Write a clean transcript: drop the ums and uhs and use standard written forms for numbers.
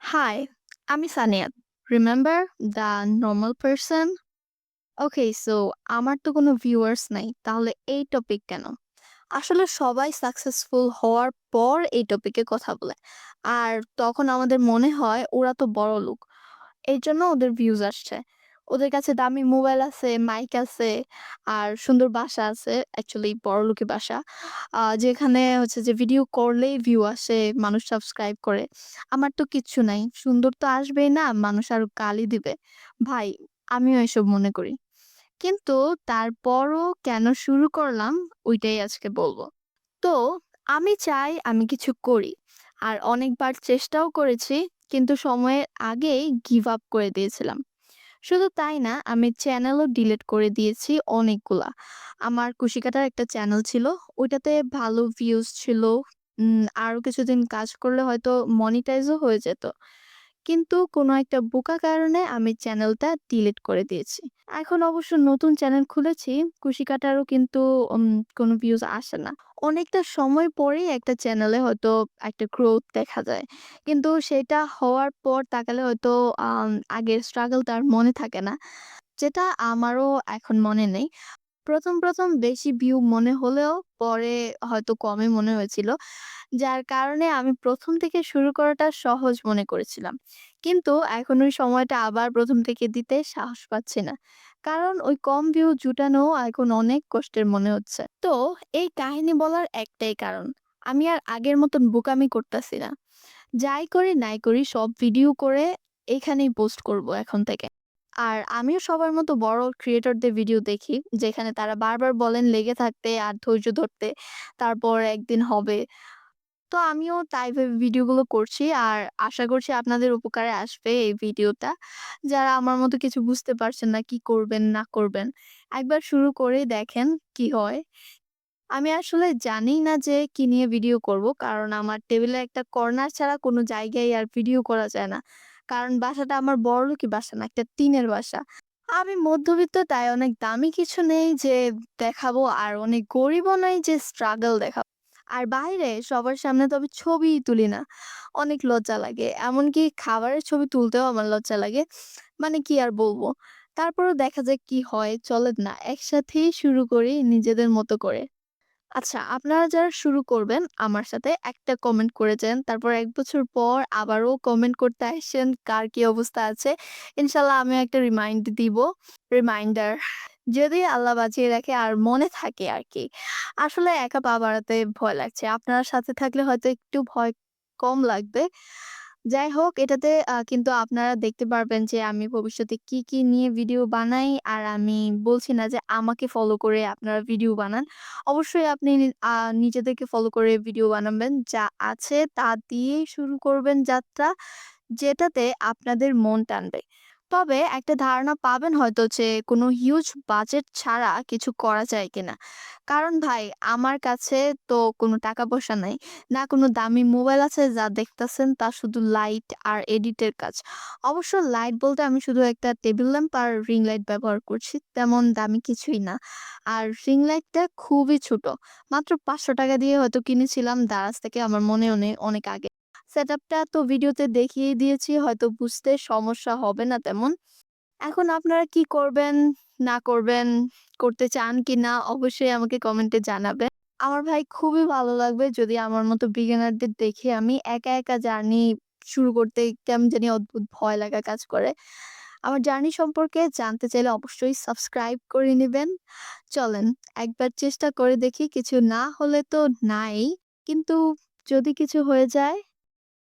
High, আমি Sania. Remember the normal person? Okay, so আমার তো কোনো ভিউয়ার্স নাই। তাহলে এই টপিক কেন? আসলে সবাই সাকসেসফুল হওয়ার পর এই টপিকে কথা বলে। আর তখন আমাদের মনে হয় ওরা তো বড়লোক। এইজন্য ওদের ভিউজ আসছে। ওদের কাছে দামি মোবাইল আছে, মাইক আছে, আর সুন্দর বাসা আছে। অ্যাকচুয়ালি বড়লোকি বাসা। যেখানে হচ্ছে যে ভিডিও করলেই ভিউ আসে, মানুষ সাবস্ক্রাইব করে। আমার তো কিচ্ছু নাই। সুন্দর তো আসবেই না, মানুষ আরো গালি দিবে। ভাই, আমিও এসব মনে করি। কিন্তু তারপরও কেন শুরু করলাম ওইটাই আজকে বলব। তো আমি চাই আমি কিছু করি। আর অনেকবার চেষ্টাও করেছি, কিন্তু সময়ের আগেই গিভ আপ করে দিয়েছিলাম। শুধু তাই না, আমি চ্যানেলও ডিলিট করে দিয়েছি অনেকগুলা। আমার কুশিকাটার একটা চ্যানেল ছিল। ওইটাতে ভালো ভিউজ ছিল। আরো কিছুদিন কাজ করলে হয়তো মনিটাইজও হয়ে যেত। কিন্তু কোনো একটা বোকা কারণে আমি চ্যানেলটা ডিলিট করে দিয়েছি। এখন অবশ্য নতুন চ্যানেল খুলেছি, কুশিকাটারও কিন্তু উম কোনো ভিউজ আসে না। অনেকটা সময় পরেই একটা চ্যানেলে হয়তো একটা গ্রোথ দেখা যায়। কিন্তু সেটা হওয়ার পর তাকালে হয়তো আগের স্ট্রাগলটা আর মনে থাকে না। যেটা আমারও এখন মনে নেই। ১ম বেশি ভিউ মনে হলেও পরে হয়তো কমই মনে হয়েছিল। যার কারণে আমি ১ম থেকে শুরু করাটা সহজ মনে করেছিলাম। কিন্তু এখন ওই সময়টা আবার ১ম থেকে দিতে সাহস পাচ্ছি না। কারণ ওই কম ভিউ জুটানো এখন অনেক কষ্টের মনে হচ্ছে। তো এই কাহিনী বলার একটাই কারণ। আমি আর আগের মতন বোকামি করতাছি না। যাই করি নাই করি সব ভিডিও করে এখানেই পোস্ট করব এখন থেকে। আর আমিও সবার মতো বড় ক্রিয়েটরদের ভিডিও দেখি, যেখানে তারা বারবার বলেন লেগে থাকতে আর ধৈর্য ধরতে, তারপর একদিন হবে। তো আমিও তাই ভেবে ভিডিওগুলো করছি আর আশা করছি আপনাদের উপকারে আসবে এই ভিডিওটা। যারা আমার মতো কিছু বুঝতে পারছেন না কি করবেন না করবেন, একবার শুরু করেই দেখেন কি হয়। আমি আসলে জানি না যে কি নিয়ে ভিডিও করব। কারণ আমার টেবিলে একটা কর্নার ছাড়া কোনো জায়গায় আর ভিডিও করা যায় না। কারণ বাসাটা আমার বড়লোকি বাসা না, একটা টিনের বাসা। আমি মধ্যবিত্ত, তাই অনেক দামি কিছু নেই যে দেখাবো, আর অনেক গরিবও নই যে স্ট্রাগল দেখাবো। আর বাইরে সবার সামনে তো আমি ছবিই তুলি না। অনেক লজ্জা লাগে। এমনকি খাবারের ছবি তুলতেও আমার লজ্জা লাগে। মানে কি আর বলবো? তারপরেও দেখা যাক কি হয়। চলেন না একসাথেই শুরু করি নিজেদের মতো করে। আচ্ছা, আপনারা যারা শুরু করবেন আমার সাথে একটা কমেন্ট করে যান। তারপর ১ বছর পর আবারও কমেন্ট করতে আসেন কার কি অবস্থা আছে। ইনশাআল্লাহ আমিও একটা রিমাইন্ডার যদি আল্লাহ বাঁচিয়ে রাখে আর মনে থাকে আরকি। আসলে একা পা বাড়াতে ভয় লাগছে। আপনার সাথে থাকলে হয়তো একটু ভয় কম লাগবে। যাই হোক, এটাতে কিন্তু আপনারা দেখতে পারবেন যে আমি ভবিষ্যতে কি নিয়ে ভিডিও বানাই। আর আমি বলছি না যে আমাকে ফলো করে আপনারা ভিডিও বানান। অবশ্যই আপনি নিজেদেরকে ফলো করে ভিডিও বানাবেন। যা আছে তা দিয়েই শুরু করবেন যাত্রা, যেটাতে আপনাদের মন টানবে। তবে একটা ধারণা পাবেন হয়তো যে কোনো হিউজ বাজেট ছাড়া কিছু করা যায় কিনা। কারণ ভাই, আমার কাছে তো কোনো টাকা-পয়সা নাই। না কোনো দামি মোবাইল আছে যা দেখতাছেন তা শুধু লাইট আর এডিটের কাজ। অবশ্য লাইট বলতে আমি শুধু একটা টেবিল ল্যাম্প আর রিং লাইট ব্যবহার করছি। তেমন দামি কিছুই না। আর রিং লাইটটা খুবই ছোট। মাত্র ৳৫০০ দিয়ে হয়তো কিনেছিলাম দারাজ থেকে, আমার মনেও নেই, অনেক আগে। সেটআপটা তো ভিডিওতে দেখিয়ে দিয়েছি, হয়তো বুঝতে সমস্যা হবে না তেমন। এখন আপনারা কি করবেন, না করবেন, করতে চান কিনা অবশ্যই আমাকে কমেন্টে জানাবেন। আমার ভাই খুবই ভালো লাগবে যদি আমার মতো বিগিনারদের দেখে আমি একা জার্নি শুরু করতে কেমন জানি অদ্ভুত ভয় লাগা কাজ করে। আমার জার্নি সম্পর্কে জানতে চাইলে অবশ্যই সাবস্ক্রাইব করে নিবেন। চলেন একবার চেষ্টা করে দেখি, কিছু না হলে তো নাই। কিন্তু যদি কিছু হয়ে যায়?